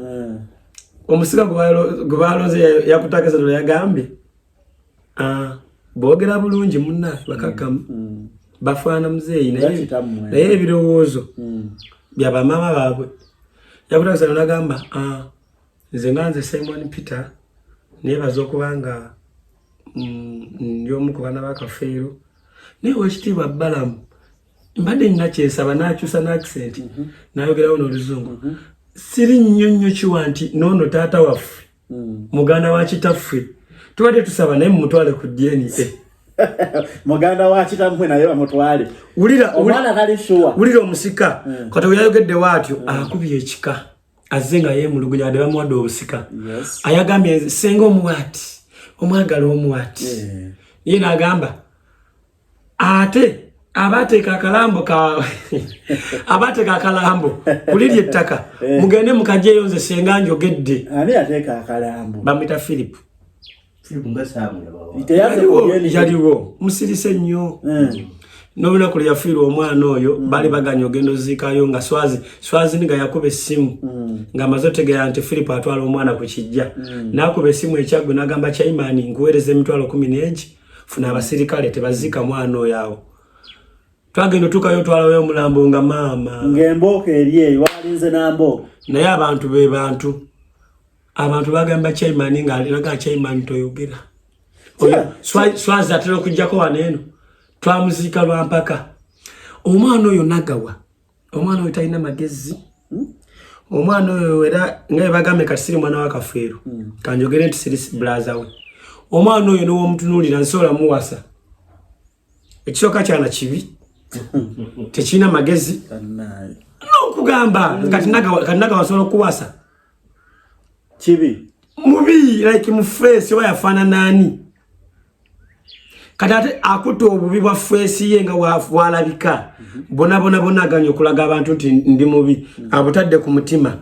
omusika gwe balonze yakutakasa tola yagambye boogera bulungi munna bakakkamu bafaana muzeeyi naye ebirowoozo bya bamaama baabwe yakutakasa nagamba nze nga nze Simon Peter neebaza okuba nga ndi omu ku baana ba Kafeero naye wekitiibwa Balamu mbadde nnakyesaba n'akyusa n'accent n'ayogerawo n'oluzungu siri nnyonnyo kiwa nti noono taata waffe muganda wa kitaffe tubadde tusaba naye mumutwale ku DNA muganda wa kitammwe naye bamutwale wulira omusika kati we yayogedde waatyo akubye ekika azenga ye mulugunya ade bamwadde obusika Yes. ayagambye senga omuwati omwagala omuwati ye nagamba ate abateeka akalambo ka abateeka akalambo kulirya ettaka mugende mukajeyo nze senga njogedde ani ateeka akalambo bamwita Philip yaliwo musirise nnyo n'olunaku lwe yafiirwa omwana oyo bali baganya ogenda oziikayo nga swazi nga yakuba essimu ng'amaze otegera nti Philip atwala omwana ku kijja n'akuba essimu ekyagwe n'agamba Chairman nkuweereza emitwalo 10 funa abasirikale tebaziika mwana oyo awo twagenda otuukayo twalayo omulambo nga maama ng'embooko eri eyo walinze nambooko naye abantu be bantu abantu bagamba Chairman ng'alinaga Chairman toyogera oyo swazi atera okujjako wano eno twamuziika lwa mpaka omwana oyo nagawa omwana oyo talina magezi omwana oyo era nga bagambye kati siri mwana wa Kafeero kanjogere nti siri blaza we omwana oyo n'owomutunuulira nsobola muwasa ekisooka kyana kibi tekirina magezi n'okugamba kati nagawa nsobola okuwasa kibi mubi like mu face oba yafaanana ani kati ate akuta obubi bwa face ye nga walabika bona aganya okulaga abantu nti ndi mubi abutadde ku mutima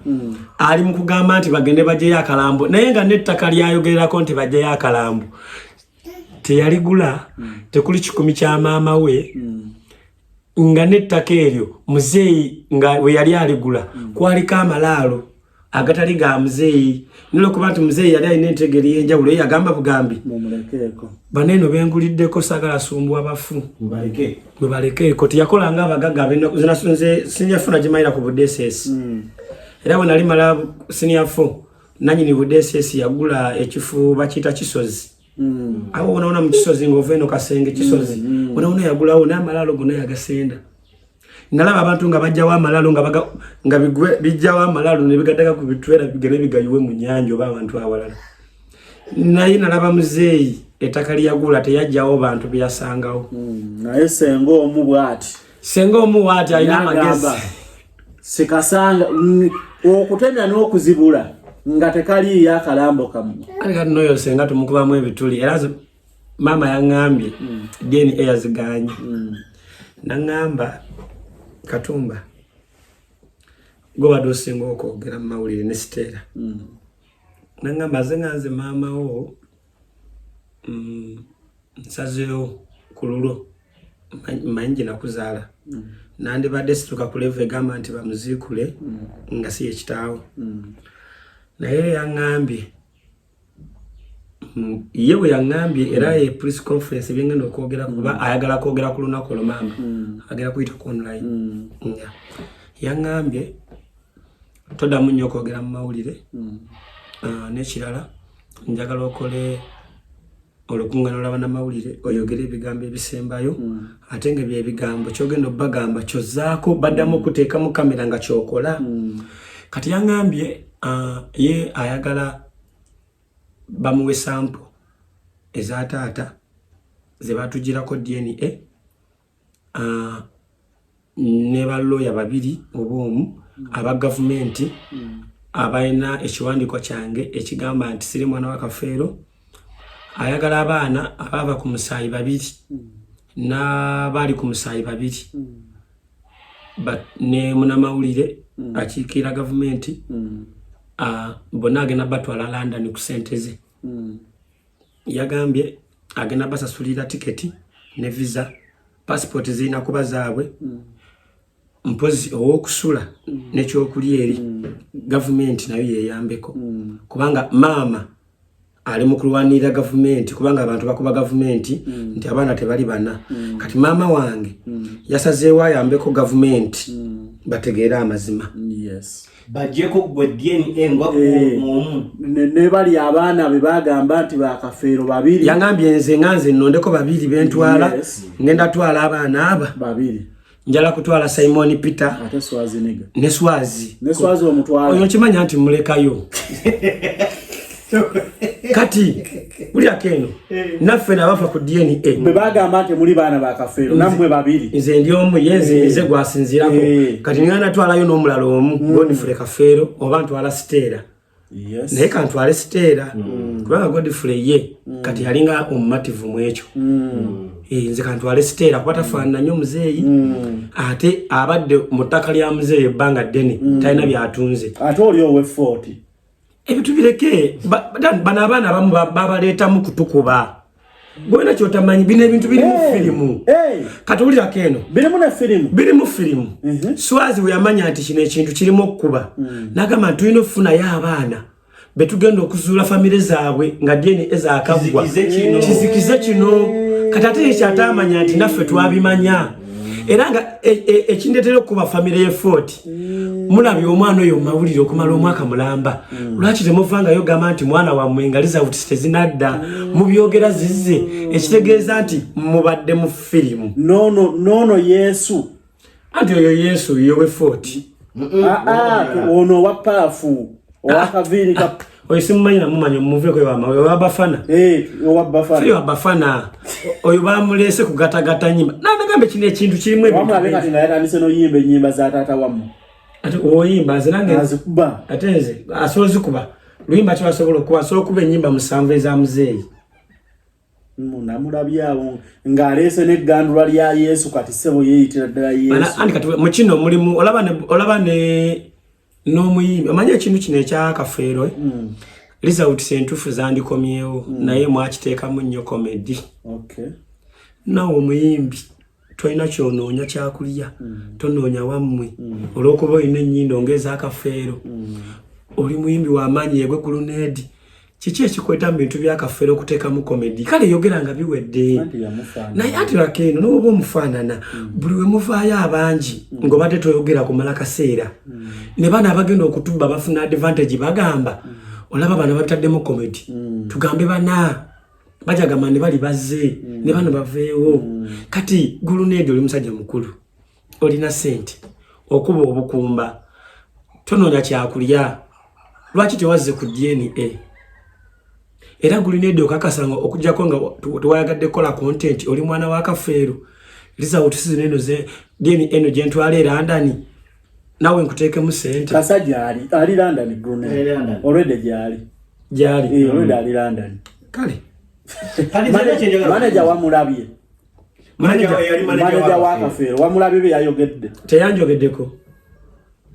ali mu kugamba nti bagende bajeyo akalambo naye nga n'ettaka lyayogererako nti bajeyo akalambo teyaligula tekuli 10 kya maama we nga n'ettaka eryo muzeeyi nga we yali aligula kwaliko amalaalo agatali ga muzeeyi nilo kuba nti muzeeyi yali alina entegeri y'enjawulo ye yagamba bugambi mumulekeeko baneno benguliddeko sagala sumbu abafu mubalekeeko teyakolanga abagaga ab'ennaku zinasonze sinyafuna gimayira ku budeesesi era bwe nali mala siniyafo nanyini budeesesi yagula ekifo bakiyita Kisozi awo wona mu Kisozi ng'ova eno Kasenge Kisozi wona yagulawo n'amalaalo gonna yagasenda nalaba abantu nga bajjawo amalalo nga bijjawo amalalo ne bigaddaga ku bitwera bigere bigayiwe mu nnyanja oba abantu awalala naye nalaba muzeeyi ettaka lyagula teyajjawo bantu byasangawo naye senga omu bw'ati alina amagezi sikasanga okutenda n'okuzibula nga tekaliyo akalambo kamu kati noyo senga tumukubamu ebituli era maama yaŋŋambye DNA yaziganye naŋŋamba Katumba go bado osinga okwogera mu mawulire ne Siteera naŋŋamba nze maama wo nsazeewo ku lulo mmanyi gye nakuzaala nandibadde situka ku level egamba nti bamuziikule nga si ye kitaawo naye yaŋŋambye ye we yaŋŋambye era ye press conference byengenda okwogera kuba ayagala kwogera ku lunaku olwo maama agera kuyita ku online yaŋŋambye toddamu nnyo okwogera mu mawulire n'ekirala njagala okole olukuŋŋaana lw'abannamawulire oyogere ebigambo ebisembayo ate nga byebigambo kyogenda obbagamba kyozzaako baddamu okuteekamu kamera nga kyokola kati yaŋŋambye ye ayagala bamuwe sample eza taata ze batugirako DNA ne balooya babiri oba omu aba gavumenti abalina ekiwandiiko kyange ekigamba nti siri mwana wa Kafeero ayagala abaana abava ku musaayi babiri n'abali ku musaayi babiri ne munamawulire akiikira gavumenti bonna agenda batwala London ku ssente ze yagambye agenda basasulira tiketi ne visa passport zirina kuba zaabwe mpozi ow'okusula n'ekyokulya eri gavumenti nayo yeyambeko kubanga maama ali mu kulwanirira gavumenti kubanga abantu bakuba gavumenti nti abaana tebali bana kati maama wange yasazeewo ayambeko gavumenti bategeere amazima bajjeko gwe DNA nga omu ne bali abaana be bagamba nti ba Kafeero babiri yangambye nze nnondeko babiri bentwala ngenda twala abaana aba babiri njala kutwala Simon Peter ate Swazi niga ne Swazi omutwala oyo kimanya nti mulekayo kati buli akeno naffe nabafa ku DNA bwe bagamba nti muli baana ba Kafeero nammwe babiri nze ndi omu yenze gwasinzirako kati ngana twalayo n'omulala omu Godfrey Kafeero oba ntwala Stella naye kantwale Stella kubanga Godfrey ye kati yalinga omumativu mu ekyo nze kantwale Stella kuba tafaanana nnyo muzeeyi ate abadde mu ttaka lya muzeeyi ebbanga ddene talina byatunze ate oli owe 40 ebitu bireke bano abaana abamu babaleetamu kutukuba gwena kyotamanyi bino ebintu biri mu firimu kati wulira keno biri mu firimu Swazi we yamanya nti kino ekintu kirimu okukuba n'agamba nti tulina okufunayo abaana betugenda okuzuula famire zaabwe nga DNA ezaakaggwa kizikize kino kati ate ekyatamanya nti naffe twabimanya era nga ekindeetera okuba famire ye 40 mulabye omwana oyo mawulire okumala omwaka mulamba lwaki temuvangayo gamba nti mwana wammwe nga Elizabeth tezinadda mubyogera zizze ekitegeeza nti mubadde mu firimu nono Yesu anti oyo Yesu yowe 40 ono wa paafu owakaviiri ka oyo simumanyi namumanyi omuveko wama oyo wabafana wabafana oyo bamulese kugatagata nyimba nagambe kino ekintu kirimu wamulabe kati nga yatandise noyimba ennyimba za taata wamwe ate oyimba nze nange azikuba ate nze asobola kuba luyimba kyasobola okuba asobola okuba ennyimba musanvu eza muzeeyi namulabyawo ng'aleese n'eggandula lya Yesu kati ssebo yeeyitira ddala Yesu andi kati mu kino mulimu olaba ne n'omuyimbi omanyi ekintu kino ekya Kafeero Elizabeth sentufu zandikomyewo naye mwakiteekamu nnyo komedi nawe omuyimbi tolina kyonoonya kyakulya tonoonya wammwe olw'okuba olina ennyindo ng'eza Kafeero oli muyimbi w'amaanyi yegwe ku luneedi kiki ekikweta mu bintu bya Kafeero okuteekamu komedi kale yogera nga biwedde naye ate lwakeeno n'oba omufaanana buli we muvaayo abangi ng'obadde toyogera kumala kaseera ne bana abagenda okutubba bafuna advantage bagamba olaba bano babitaddemu komedi tugambe bana bajagamba ne bali bazze ne bano baveewo kati guluneedi oli musajja mukulu olina sente okuba obukumba tonoonya kyakulya lwaki tewazze ku DNA era guluneedi okakasanga okujjako nga tewayagadde kola content oli mwana wa Kafeero Elizabeth sizineno ze DNA eno gye ntwala e London nawe nkuteekemu sente kasajja ali London guluneedi already gyali already ali London kale manager wamulabye manager wa Kafeero wamulabye bye yayogedde teyanjogeddeko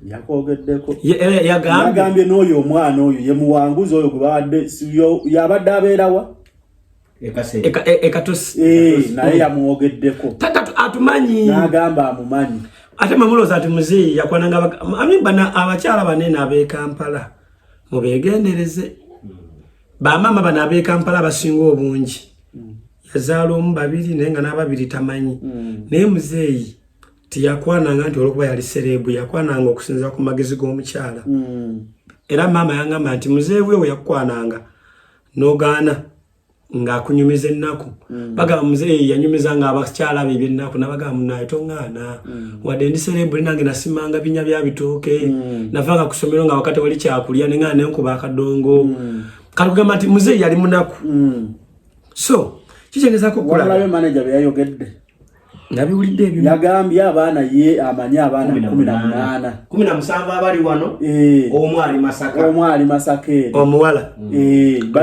yakogeddeko yagambye n'oyo omwana oyo ye muwanguzi oyo gwebadde yabadde abeerawa ekatosi naye yamwogeddeko atumanyi n'agamba amumanyi ate mamulooza ati muzeeyi yakwananga bana abakyala banene ab'e Kampala mubeegendereze bamama bano ab'e Kampala abasinga obungi yazaala omu babiri naye nga n'ababiri tamanyi naye muzeeyi tiyakwananga nti olwokuba yali serebu yakwananga okusinziira ku magezi g'omukyala era maama yangamba nti muzeeyi we yakwananga n'ogaana ng'akunyumiza ennaku bagamba muzeeyi yanyumizanga abakyala be eby'ennaku nabagamba munaye toŋŋaana wadde ndi serebu nange nasimanga binya bya bitooke navanga ku ssomero nga wakati wali kyakulya neŋŋaana nenkuba akadongo kati kugamba nti muzeeyi yali munaku so kikyengezaako okulabe manager bye yayogedde nabiwulidde ebyo yagambye abaana ye amanyi abaana 17 abali wano omu ali Masaka omuwala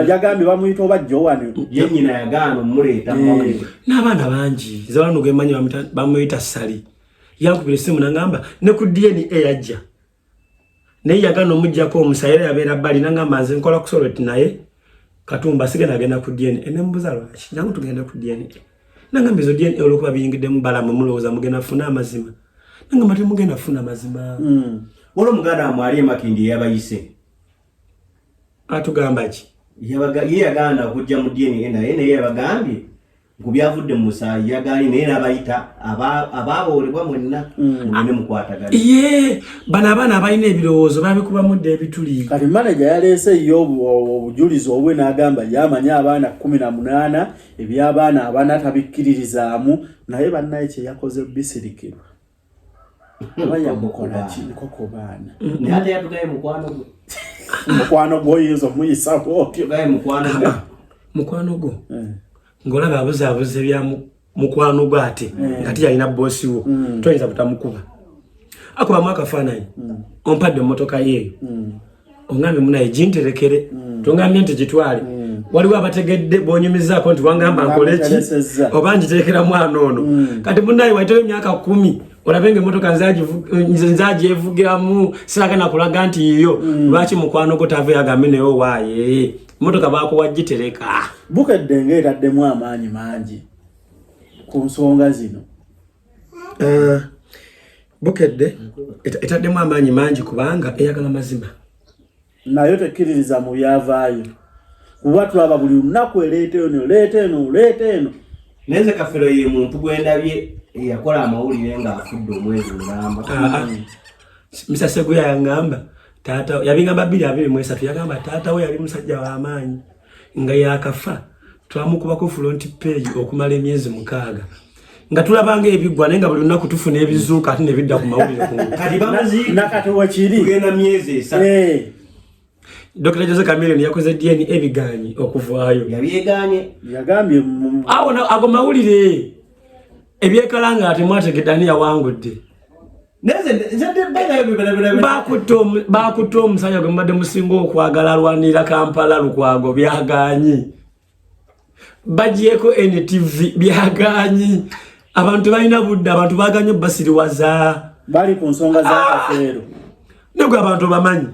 yagambye bamuyita oba Joan ye nnyina yagaana omuleeta n'abaana bangi zewano gemanyi bamuyita Sali yankubira essimu nangamba ne ku DNA yajja naye yagaana omuggyako omusayi era yabeera bbali nangamba nze nkola ku Soroti naye Katumba sigenda agenda ku DNA nembuza lwaki jangu tugenda ku DNA nangamba ezo DNA olwokuba biyingiddemu balamu mulowooza mugenda funa amazima nangamba temugenda funa mazima olwo muganda amwali emakindi yabayise atugamba ki ye yagaana okujja mu DNA naye yabagambye ngu byavudde mu musaayi yagaani naye n'abayita abaaboolebwa mwenna mugende mukwatagana ye bano abaana abalina ebirowoozo babikubamudde ebituli kati manager yaleese yo obujulizi obwe n'agamba yamanya abaana 18 eby'abaana abana tabikkiririzaamu naye bannaye kye yakoze bisirikirwa abayamukola ki nkoko baana naye ate yatugaye mukwano gwe mukwano gwoyinza muyisa bwotyo mukwano gwo ngolaba abuze bya mukwano gwo ate ngati yalina bosi wo toyinza butamukuba akuba mwakafaananyi ompadde motoka yeeyo ongambe munaye jinterekere tongambye nti gitwale waliwo abategedde bonyumizaako nti wangamba nkoleki oba njiterekera mwana ono kati munaye waitayo emyaka 10 olabe nga emotoka nzagyevugiramu siragana kulaga nti iyo lwaki mukwano gwo tava yagambe naye owaaye emotoka bakuwa gitereka Bukedde ng'etaddemu amaanyi mangi ku nsonga zino. Bukedde etaddemu amaanyi mangi kubanga eyagala mazima nayo tekkiririza mu byavaayo kuba tulaba buli lunaku leeta eno nenze Kafero ye muntu gwendabye yakola amawulire nga afudde omwezi mulamba Mr. Seguya yangamba tata yabingamba 223 yagamba tata we yali musajja wa amaanyi nga yakafa twamukubako front page okumala emyezi 6 nga tulabanga ebigwa nenga buli lunaku tufuna ebizuuka ate ne bidda ku mawulire kati bamazi nakati wakiri kugenda myezi 3 Dr. Jose Chameleone yakoze DNA ebiganyi okuvaayo yabyeganye yagambye ago mawulire ebyekalanga ate mwategedani yawangudde bakutte omusajja gwe mbadde musinga okwagala alwanira Kampala Lukwago byaganyi bagyeko NTV byaganyi abantu balina budde abantu baganye basiriwaza bali ku nsonga za Kafero nego abantu bamanyi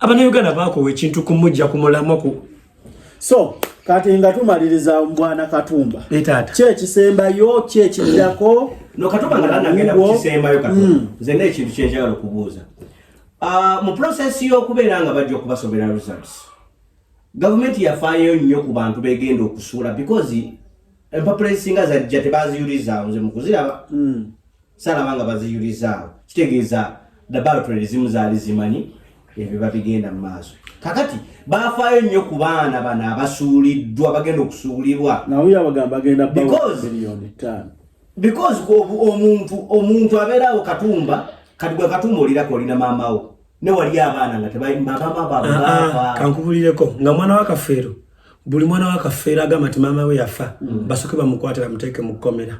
Abannayuganda bakowa ekintu kumujja kumulamu so kati nga tumaliriza Bwana Katumba etata kyekisembayo kyekijjako no Katumba nga nagenda kukisembayo Katumba nze n'ekintu kyenjagala okubuuza mu process y'okubeera nga bajja okubasobera results government yafaayo nnyo ku bantu begenda okusuula because empapula ezisinga zajja tebaziyulizaawo nze mu kuziraba salaba nga baziyulizaawo kitegeeza laboratory zimu zaali zimanyi ebyo babigenda mu maaso kakati bafaayo nnyo ku baana bano abasuuliddwa bagenda okusuulirwa nawe yabagamba bagenda biliyoni 5 because omuntu abeerawo Katumba kati gwe Katumba olirako olina maamawo ne wali abaana nga tebamama kankubulireko nga mwana wa Kafero buli mwana wa Kafero agamba nti maama we yafa basoke bamukwate bamuteeke mu kkomera